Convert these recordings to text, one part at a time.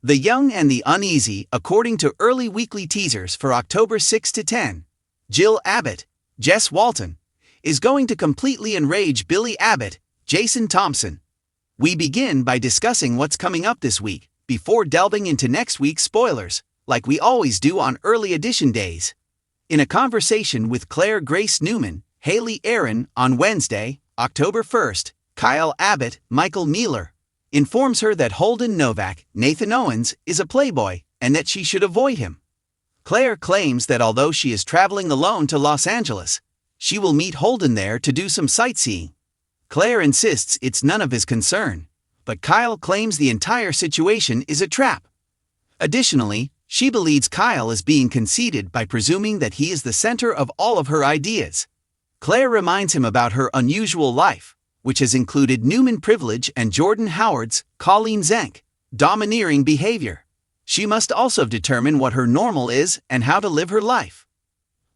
The Young and the Uneasy, according to early weekly teasers for October 6 to 10. Jill Abbott, Jess Walton, is going to completely enrage Billy Abbott, Jason Thompson. We begin by discussing what's coming up this week, before delving into next week's spoilers, like we always do on early edition days. In a conversation with Claire Grace Newman, Haley Aaron on Wednesday, October 1st, Kyle Abbott, Michael Mealer, informs her that Holden Novak, Nathan Owens, is a playboy and that she should avoid him. Claire claims that although she is traveling alone to Los Angeles, she will meet Holden there to do some sightseeing. Claire insists it's none of his concern, but Kyle claims the entire situation is a trap. Additionally, she believes Kyle is being conceited by presuming that he is the center of all of her ideas. Claire reminds him about her unusual life, which has included Newman privilege and Jordan Howard's, Colleen Zenk, domineering behavior. She must also determine what her normal is and how to live her life.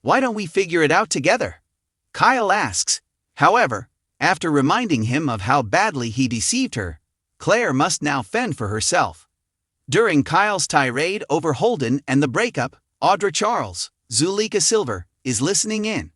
Why don't we figure it out together? Kyle asks. However, after reminding him of how badly he deceived her, Claire must now fend for herself. During Kyle's tirade over Holden and the breakup, Audra Charles, Zuleika Silver, is listening in.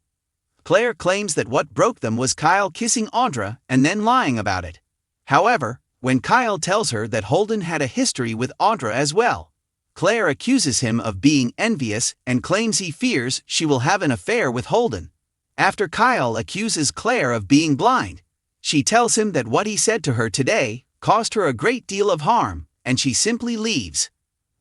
Claire claims that what broke them was Kyle kissing Audra and then lying about it. However, when Kyle tells her that Holden had a history with Audra as well, Claire accuses him of being envious and claims he fears she will have an affair with Holden. After Kyle accuses Claire of being blind, she tells him that what he said to her today caused her a great deal of harm, and she simply leaves.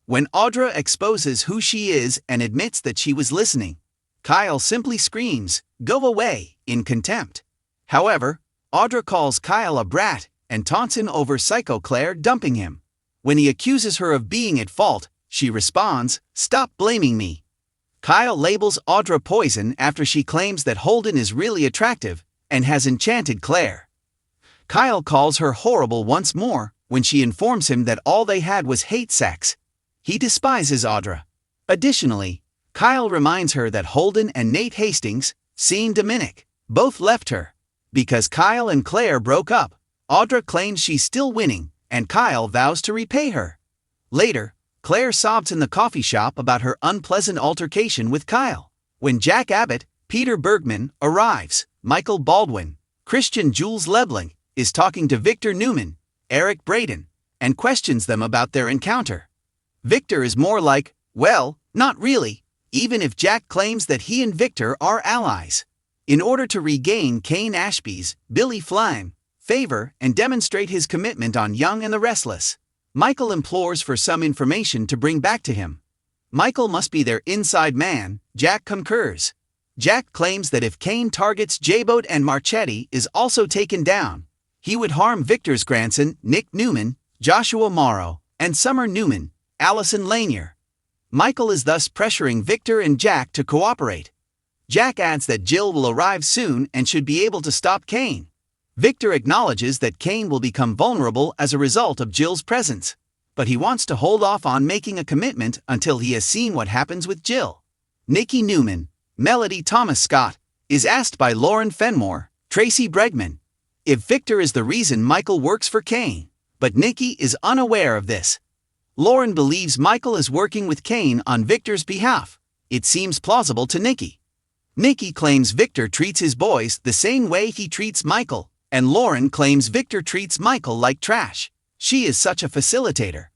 When Audra exposes who she is and admits that she was listening, Kyle simply screams, "Go away," in contempt. However, Audra calls Kyle a brat and taunts him over Psycho Claire dumping him. When he accuses her of being at fault, she responds, "Stop blaming me." Kyle labels Audra poison after she claims that Holden is really attractive and has enchanted Claire. Kyle calls her horrible once more when she informs him that all they had was hate sex. He despises Audra. Additionally, Kyle reminds her that Holden and Nate Hastings, seen Dominic, both left her. Because Kyle and Claire broke up, Audra claims she's still winning, and Kyle vows to repay her. Later, Claire sobs in the coffee shop about her unpleasant altercation with Kyle. When Jack Abbott, Peter Bergman, arrives, Michael Baldwin, Christian Jules Lebling, is talking to Victor Newman, Eric Braden, and questions them about their encounter. Victor is more like, well, not really, even if Jack claims that he and Victor are allies. In order to regain Kane Ashby's, Billy Flynn, favor and demonstrate his commitment on Young and the Restless, Michael implores for some information to bring back to him. Michael must be their inside man. Jack concurs. Jack claims that if Kane targets J-Boat and Marchetti is also taken down, he would harm Victor's grandson, Nick Newman, Joshua Morrow, and Summer Newman, Allison Lanier. Michael is thus pressuring Victor and Jack to cooperate. Jack adds that Jill will arrive soon and should be able to stop Kane. Victor acknowledges that Kane will become vulnerable as a result of Jill's presence, but he wants to hold off on making a commitment until he has seen what happens with Jill. Nikki Newman, Melody Thomas Scott, is asked by Lauren Fenmore, Tracy Bregman, if Victor is the reason Michael works for Kane, but Nikki is unaware of this. Lauren believes Michael is working with Kane on Victor's behalf. It seems plausible to Nikki. Nikki claims Victor treats his boys the same way he treats Michael, and Lauren claims Victor treats Michael like trash. She is such a facilitator.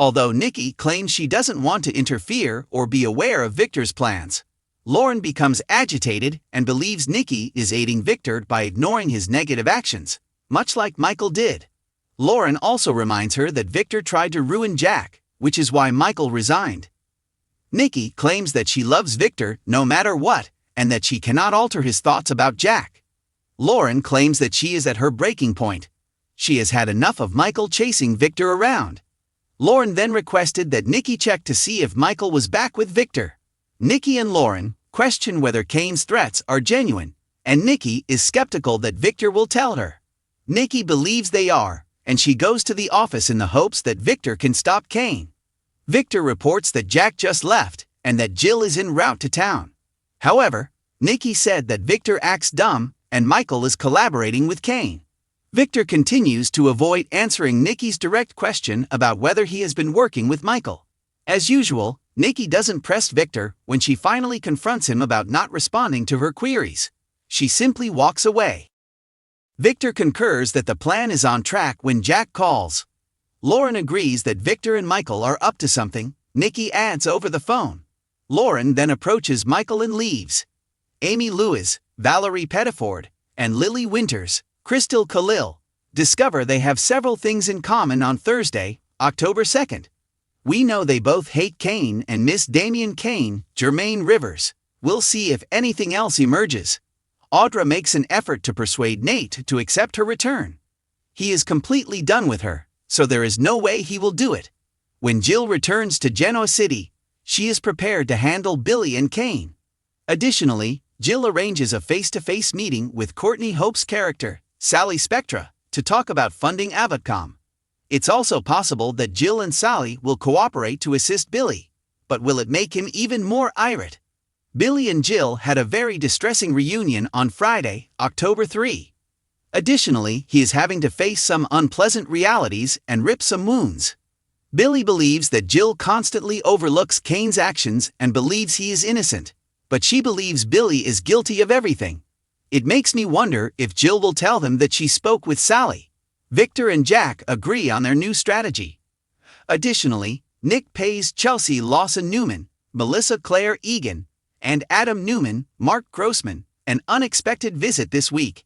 Although Nikki claims she doesn't want to interfere or be aware of Victor's plans, Lauren becomes agitated and believes Nikki is aiding Victor by ignoring his negative actions, much like Michael did. Lauren also reminds her that Victor tried to ruin Jack, which is why Michael resigned. Nikki claims that she loves Victor no matter what, and that she cannot alter his thoughts about Jack. Lauren claims that she is at her breaking point. She has had enough of Michael chasing Victor around. Lauren then requested that Nikki check to see if Michael was back with Victor. Nikki and Lauren question whether Kane's threats are genuine, and Nikki is skeptical that Victor will tell her. Nikki believes they are, and she goes to the office in the hopes that Victor can stop Kane. Victor reports that Jack just left and that Jill is en route to town. However, Nikki said that Victor acts dumb and Michael is collaborating with Kane. Victor continues to avoid answering Nikki's direct question about whether he has been working with Michael. As usual, Nikki doesn't press Victor when she finally confronts him about not responding to her queries. She simply walks away. Victor concurs that the plan is on track when Jack calls. Lauren agrees that Victor and Michael are up to something, Nikki adds over the phone. Lauren then approaches Michael and leaves. Amy Lewis, Valerie Pettiford, and Lily Winters, Crystal Khalil, discover they have several things in common on Thursday, October 2nd. We know they both hate Kane and miss Damian Kane, Jermaine Rivers. We'll see if anything else emerges. Audra makes an effort to persuade Nate to accept her return. He is completely done with her, so there is no way he will do it. When Jill returns to Genoa City, she is prepared to handle Billy and Kane. Additionally, Jill arranges a face-to-face meeting with Courtney Hope's character, Sally Spectra, to talk about funding Avotcom. It's also possible that Jill and Sally will cooperate to assist Billy, but will it make him even more irate? Billy and Jill had a very distressing reunion on Friday, October 3. Additionally, he is having to face some unpleasant realities and rip some wounds. Billy believes that Jill constantly overlooks Kane's actions and believes he is innocent, but she believes Billy is guilty of everything. It makes me wonder if Jill will tell them that she spoke with Sally. Victor and Jack agree on their new strategy. Additionally, Nick pays Chelsea Lawson-Newman, Melissa Claire Egan, and Adam Newman, Mark Grossman, an unexpected visit this week.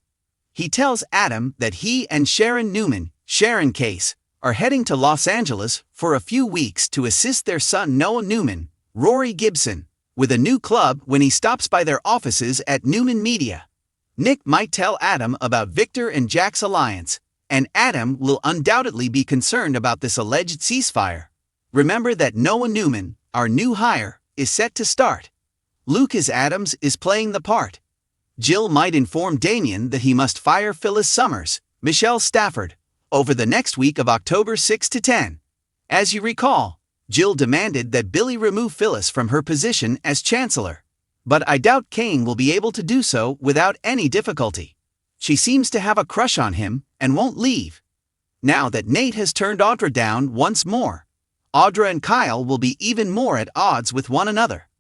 He tells Adam that he and Sharon Newman, Sharon Case, are heading to Los Angeles for a few weeks to assist their son Noah Newman, Rory Gibson, with a new club when he stops by their offices at Newman Media. Nick might tell Adam about Victor and Jack's alliance, and Adam will undoubtedly be concerned about this alleged ceasefire. Remember that Noah Newman, our new hire, is set to start. Lucas Adams is playing the part. Jill might inform Damien that he must fire Phyllis Summers, Michelle Stafford, over the next week of October 6 to 10. As you recall, Jill demanded that Billy remove Phyllis from her position as Chancellor. But I doubt Kane will be able to do so without any difficulty. She seems to have a crush on him and won't leave. Now that Nate has turned Audra down once more, Audra and Kyle will be even more at odds with one another.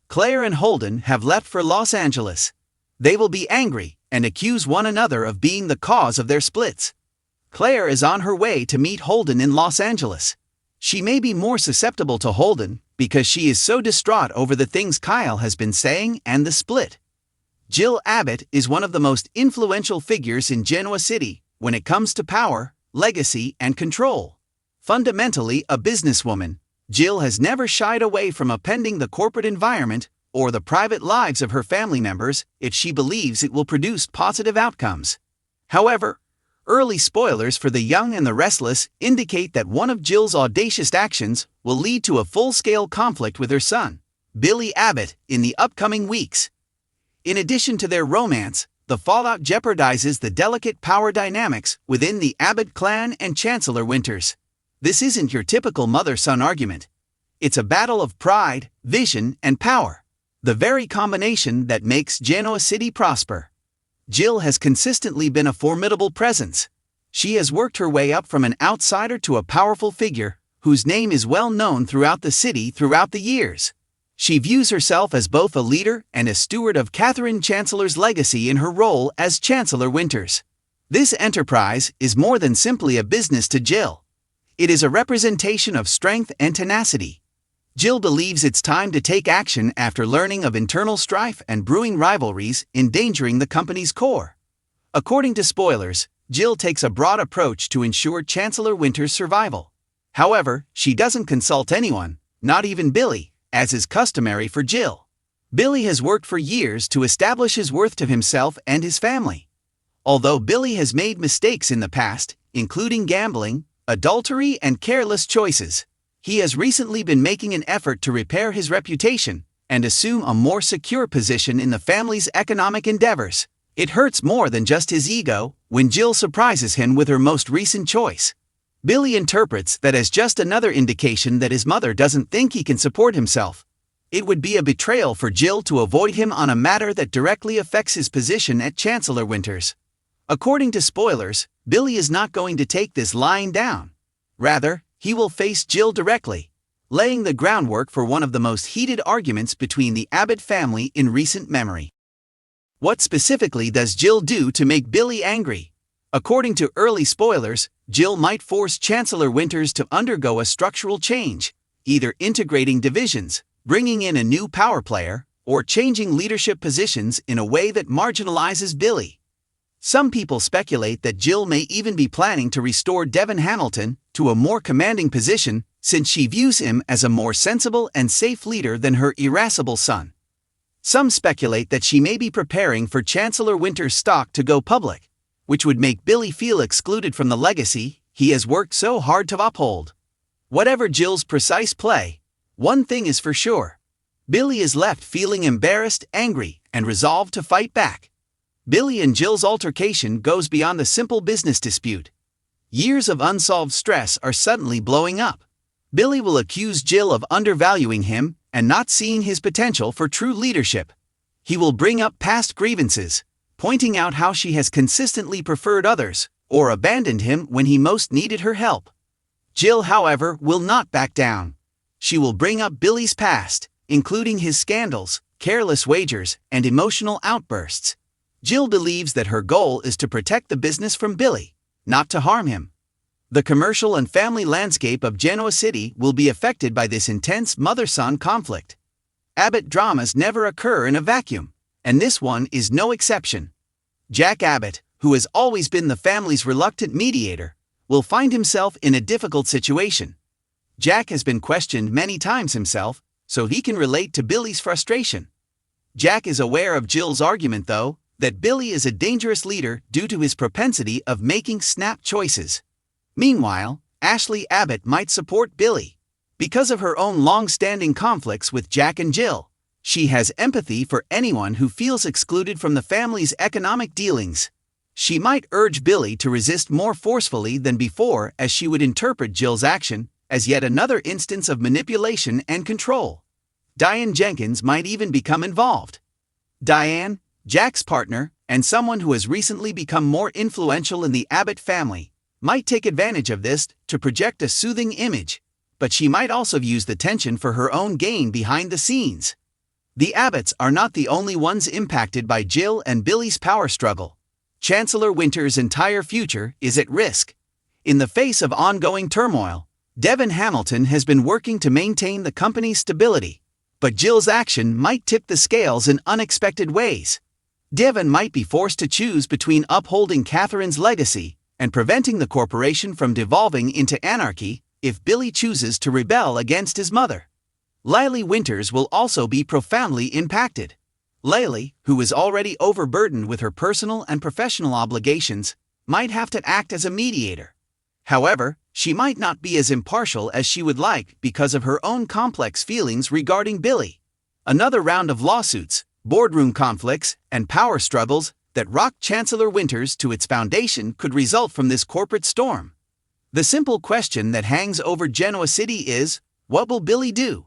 Claire and Holden have left for Los Angeles. They will be angry and accuse one another of being the cause of their splits. Claire is on her way to meet Holden in Los Angeles. She may be more susceptible to Holden because she is so distraught over the things Kyle has been saying and the split. Jill Abbott is one of the most influential figures in Genoa City when it comes to power, legacy, and control. Fundamentally a businesswoman, Jill has never shied away from upending the corporate environment or the private lives of her family members if she believes it will produce positive outcomes. However, early spoilers for The Young and the Restless indicate that one of Jill's audacious actions will lead to a full-scale conflict with her son, Billy Abbott, in the upcoming weeks. In addition to their romance, the fallout jeopardizes the delicate power dynamics within the Abbott clan and Chancellor Winters. This isn't your typical mother-son argument. It's a battle of pride, vision, and power, the very combination that makes Genoa City prosper. Jill has consistently been a formidable presence. She has worked her way up from an outsider to a powerful figure, whose name is well known throughout the city throughout the years. She views herself as both a leader and a steward of Catherine Chancellor's legacy in her role as Chancellor Winters. This enterprise is more than simply a business to Jill. It is a representation of strength and tenacity. Jill believes it's time to take action after learning of internal strife and brewing rivalries endangering the company's core. According to spoilers, Jill takes a broad approach to ensure Chancellor Winters' survival. However, she doesn't consult anyone, not even Billy, as is customary for Jill. Billy has worked for years to establish his worth to himself and his family. Although Billy has made mistakes in the past, including gambling, adultery, and careless choices, he has recently been making an effort to repair his reputation and assume a more secure position in the family's economic endeavors. It hurts more than just his ego when Jill surprises him with her most recent choice. Billy interprets that as just another indication that his mother doesn't think he can support himself. It would be a betrayal for Jill to avoid him on a matter that directly affects his position at Chancellor Winters. According to spoilers, Billy is not going to take this lying down. Rather, he will face Jill directly, laying the groundwork for one of the most heated arguments between the Abbott family in recent memory. What specifically does Jill do to make Billy angry? According to early spoilers, Jill might force Chancellor Winters to undergo a structural change, either integrating divisions, bringing in a new power player, or changing leadership positions in a way that marginalizes Billy. Some people speculate that Jill may even be planning to restore Devon Hamilton to a more commanding position, since she views him as a more sensible and safe leader than her irascible son. Some speculate that she may be preparing for Chancellor Winters' stock to go public, which would make Billy feel excluded from the legacy he has worked so hard to uphold. Whatever Jill's precise play, one thing is for sure. Billy is left feeling embarrassed, angry, and resolved to fight back. Billy and Jill's altercation goes beyond the simple business dispute. Years of unsolved stress are suddenly blowing up. Billy will accuse Jill of undervaluing him and not seeing his potential for true leadership. He will bring up past grievances, pointing out how she has consistently preferred others or abandoned him when he most needed her help. Jill, however, will not back down. She will bring up Billy's past, including his scandals, careless wagers, and emotional outbursts. Jill believes that her goal is to protect the business from Billy, not to harm him. The commercial and family landscape of Genoa City will be affected by this intense mother-son conflict. Abbott dramas never occur in a vacuum, and this one is no exception. Jack Abbott, who has always been the family's reluctant mediator, will find himself in a difficult situation. Jack has been questioned many times himself, so he can relate to Billy's frustration. Jack is aware of Jill's argument, though, that Billy is a dangerous leader due to his propensity of making snap choices. Meanwhile, Ashley Abbott might support Billy. Because of her own long-standing conflicts with Jack and Jill, she has empathy for anyone who feels excluded from the family's economic dealings. She might urge Billy to resist more forcefully than before, as she would interpret Jill's action as yet another instance of manipulation and control. Diane Jenkins might even become involved. Diane, Jack's partner, and someone who has recently become more influential in the Abbott family, might take advantage of this to project a soothing image, but she might also use the tension for her own gain behind the scenes. The Abbotts are not the only ones impacted by Jill and Billy's power struggle. Chancellor Winters' entire future is at risk. In the face of ongoing turmoil, Devon Hamilton has been working to maintain the company's stability, but Jill's action might tip the scales in unexpected ways. Devon might be forced to choose between upholding Catherine's legacy and preventing the corporation from devolving into anarchy if Billy chooses to rebel against his mother. Lily Winters will also be profoundly impacted. Lily, who is already overburdened with her personal and professional obligations, might have to act as a mediator. However, she might not be as impartial as she would like because of her own complex feelings regarding Billy. Another round of lawsuits, boardroom conflicts, and power struggles that rock Chancellor Winters to its foundation could result from this corporate storm. The simple question that hangs over Genoa City is, what will Billy do?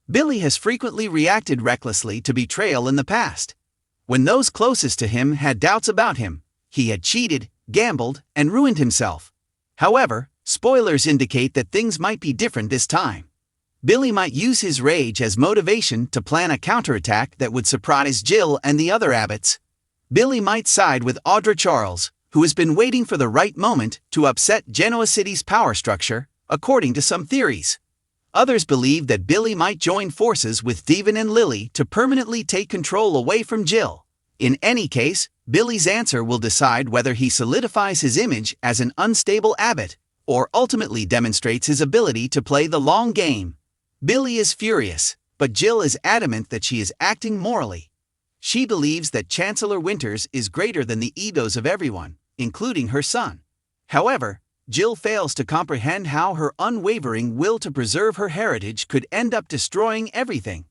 Billy has frequently reacted recklessly to betrayal in the past. When those closest to him had doubts about him, he had cheated, gambled, and ruined himself. However, spoilers indicate that things might be different this time. Billy might use his rage as motivation to plan a counterattack that would surprise Jill and the other Abbotts. Billy might side with Audra Charles, who has been waiting for the right moment to upset Genoa City's power structure, according to some theories. Others believe that Billy might join forces with Devon and Lily to permanently take control away from Jill. In any case, Billy's answer will decide whether he solidifies his image as an unstable Abbott or ultimately demonstrates his ability to play the long game. Billy is furious, but Jill is adamant that she is acting morally. She believes that Chancellor Winters is greater than the egos of everyone, including her son. However, Jill fails to comprehend how her unwavering will to preserve her heritage could end up destroying everything.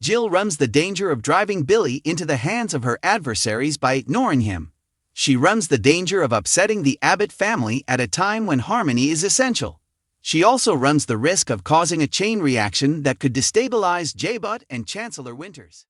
Jill runs the danger of driving Billy into the hands of her adversaries by ignoring him. She runs the danger of upsetting the Abbott family at a time when harmony is essential. She also runs the risk of causing a chain reaction that could destabilize J-Butt and Chancellor Winters.